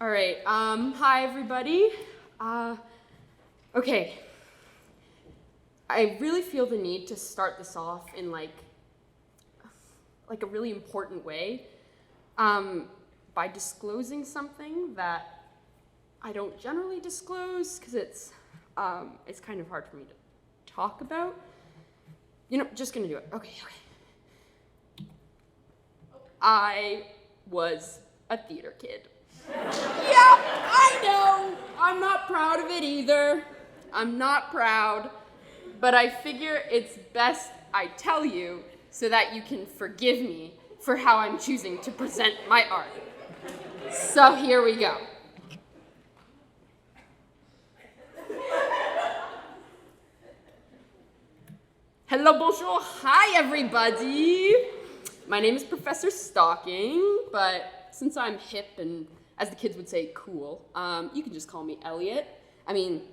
All right, hi everybody. Okay, I really feel the need to start this off in like a really important way by disclosing something that I don't generally disclose because it's kind of hard for me to talk about. You know, just gonna do it. Okay. I was a theater kid. Yeah, I know. I'm not proud of it either. I'm not proud. But I figure it's best I tell you so that you can forgive me for how I'm choosing to present my art. So here we go. Hello, bonjour, hi everybody. My name is Professor Stocking, but since I'm hip and, as the kids would say, cool, you can just call me Elliot. I mean,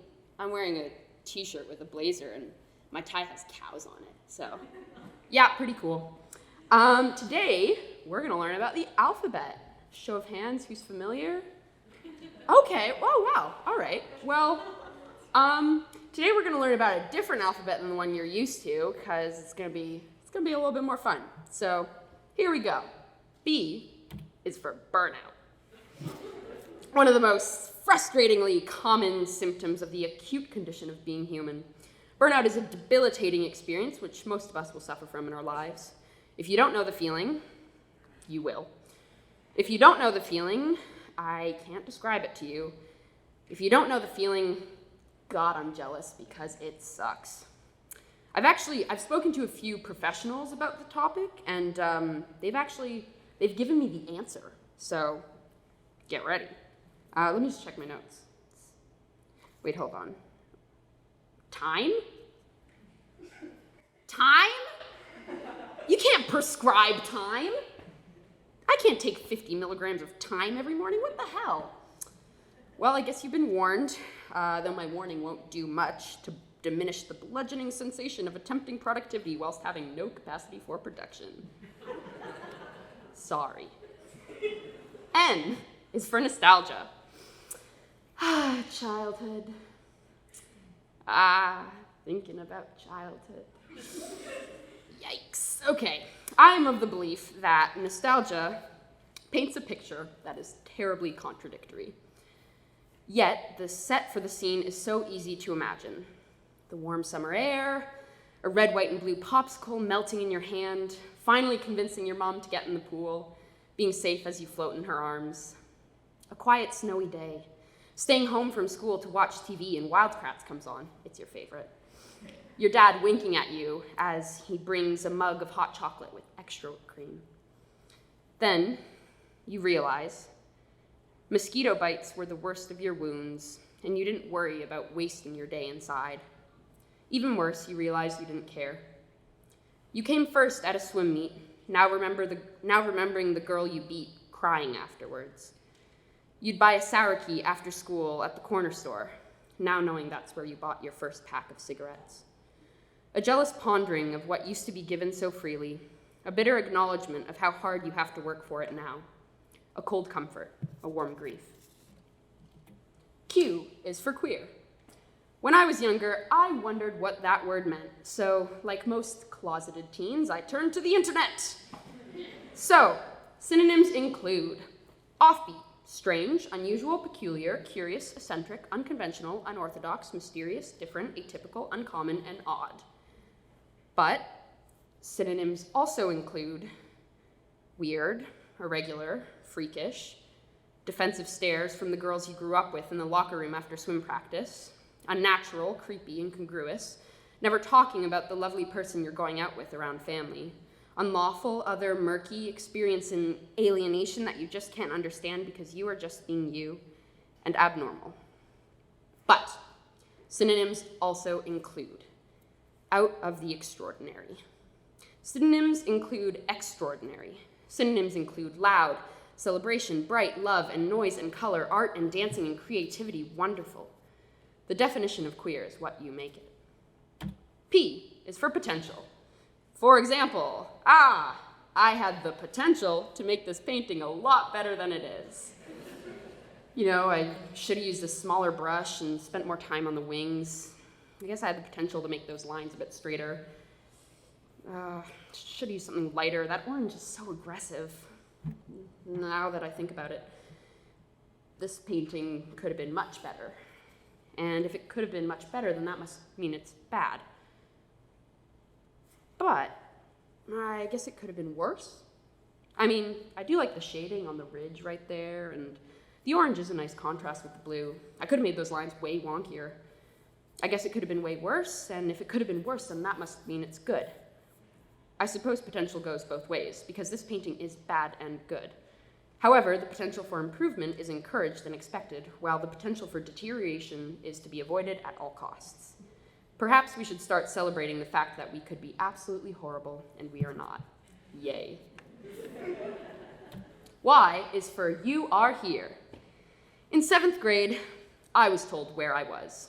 I'm wearing a t-shirt with a blazer and my tie has cows on it, so yeah, pretty cool. Today, we're gonna learn about the alphabet. Show of hands, who's familiar? Okay, oh wow, all right. Well, today we're gonna learn about a different alphabet than the one you're used to, because it's gonna be a little bit more fun. So, here we go. B is for burnout. One of the most frustratingly common symptoms of the acute condition of being human. Burnout is a debilitating experience which most of us will suffer from in our lives. If you don't know the feeling, you will. If you don't know the feeling, I can't describe it to you. If you don't know the feeling, God, I'm jealous because it sucks. I've spoken to a few professionals about the topic, and they've given me the answer. So, get ready. Let me just check my notes. Wait, hold on. Time? Time? You can't prescribe time. I can't take 50 milligrams of time every morning. What the hell? Well, I guess you've been warned, though my warning won't do much to diminish the bludgeoning sensation of attempting productivity whilst having no capacity for production. Sorry. N is for nostalgia. Childhood. Thinking about childhood. Yikes. Okay, I'm of the belief that nostalgia paints a picture that is terribly contradictory. Yet, the set for the scene is so easy to imagine. The warm summer air, a red, white, and blue popsicle melting in your hand, finally convincing your mom to get in the pool, being safe as you float in her arms. A quiet, snowy day, staying home from school to watch TV and Wildcrats comes on. It's your favorite. Your dad winking at you as he brings a mug of hot chocolate with extra whipped cream. Then you realize mosquito bites were the worst of your wounds, and you didn't worry about wasting your day inside. Even worse, you realized you didn't care. You came first at a swim meet, now remembering the girl you beat, crying afterwards. You'd buy a sour key after school at the corner store, now knowing that's where you bought your first pack of cigarettes. A jealous pondering of what used to be given so freely, a bitter acknowledgement of how hard you have to work for it now, a cold comfort, a warm grief. Q is for queer. When I was younger, I wondered what that word meant, so like most closeted teens, I turned to the internet. So, synonyms include offbeat, strange, unusual, peculiar, curious, eccentric, unconventional, unorthodox, mysterious, different, atypical, uncommon, and odd. But synonyms also include weird, irregular, freakish, defensive stares from the girls you grew up with in the locker room after swim practice, unnatural, creepy, incongruous, never talking about the lovely person you're going out with around family, unlawful, other, murky, experiencing alienation that you just can't understand because you are just being you, and abnormal. But synonyms also include out of the extraordinary. Synonyms include extraordinary. Synonyms include loud, celebration, bright, love and noise and color, art and dancing and creativity, wonderful. The definition of queer is what you make it. P is for potential. For example, I had the potential to make this painting a lot better than it is. I should have used a smaller brush and spent more time on the wings. I guess I had the potential to make those lines a bit straighter. Should have used something lighter. That orange is so aggressive. Now that I think about it, this painting could have been much better. And if it could have been much better, then that must mean it's bad. But I guess it could have been worse. I mean, I do like the shading on the ridge right there, and the orange is a nice contrast with the blue. I could have made those lines way wonkier. I guess it could have been way worse, and if it could have been worse, then that must mean it's good. I suppose potential goes both ways, because this painting is bad and good. However, the potential for improvement is encouraged and expected, while the potential for deterioration is to be avoided at all costs. Perhaps we should start celebrating the fact that we could be absolutely horrible, and we are not. Yay. Y is for you are here. In 7th grade, I was told where I was.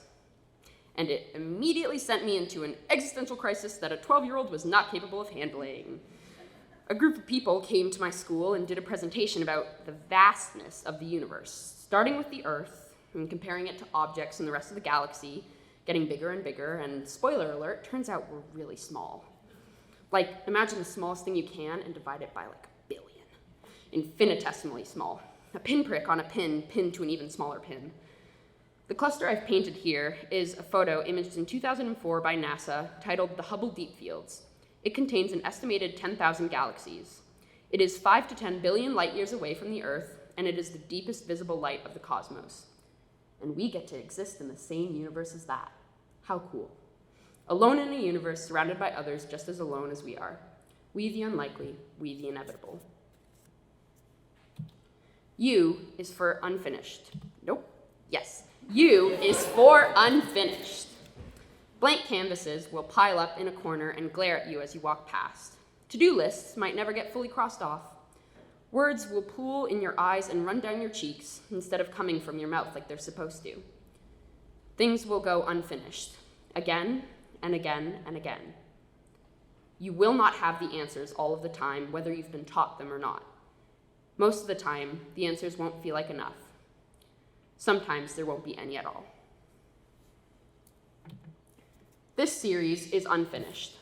And it immediately sent me into an existential crisis that a 12-year-old was not capable of handling. A group of people came to my school and did a presentation about the vastness of the universe, starting with the Earth and comparing it to objects in the rest of the galaxy, getting bigger and bigger, and spoiler alert, turns out we're really small. Like, imagine the smallest thing you can and divide it by like a billion. Infinitesimally small. A pinprick on a pin pinned to an even smaller pin. The cluster I've painted here is a photo imaged in 2004 by NASA titled The Hubble Deep Fields. It contains an estimated 10,000 galaxies. It is 5 to 10 billion light years away from the Earth, and it is the deepest visible light of the cosmos. And we get to exist in the same universe as that. How cool. Alone in a universe surrounded by others just as alone as we are. We the unlikely, we the inevitable. U is for unfinished. Nope. Yes. U is for unfinished. Blank canvases will pile up in a corner and glare at you as you walk past. To-do lists might never get fully crossed off. Words will pool in your eyes and run down your cheeks instead of coming from your mouth like they're supposed to. Things will go unfinished, again and again and again. You will not have the answers all of the time, whether you've been taught them or not. Most of the time, the answers won't feel like enough. Sometimes there won't be any at all. This series is unfinished.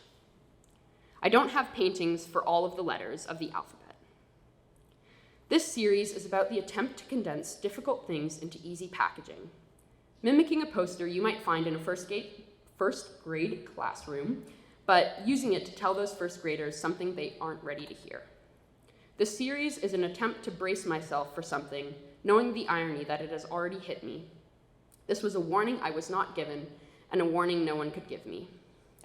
I don't have paintings for all of the letters of the alphabet. This series is about the attempt to condense difficult things into easy packaging, mimicking a poster you might find in a first grade classroom, but using it to tell those first graders something they aren't ready to hear. This series is an attempt to brace myself for something, knowing the irony that it has already hit me. This was a warning I was not given, and a warning no one could give me.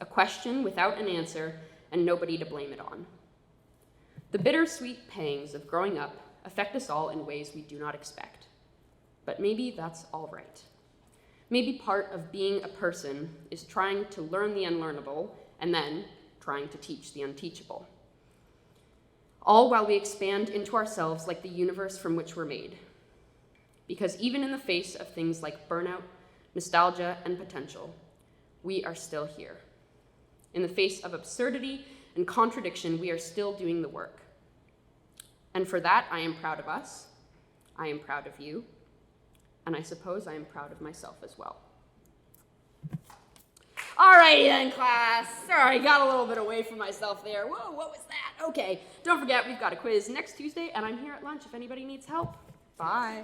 A question without an answer, and nobody to blame it on. The bittersweet pangs of growing up affect us all in ways we do not expect. But maybe that's all right. Maybe part of being a person is trying to learn the unlearnable, and then trying to teach the unteachable. All while we expand into ourselves like the universe from which we're made. Because even in the face of things like burnout, nostalgia, and potential, we are still here. In the face of absurdity and contradiction, we are still doing the work. And for that, I am proud of us, I am proud of you, and I suppose I am proud of myself as well. Alrighty then, class. Sorry, got a little bit away from myself there. Whoa, what was that? Okay, don't forget, we've got a quiz next Tuesday, and I'm here at lunch if anybody needs help. Bye.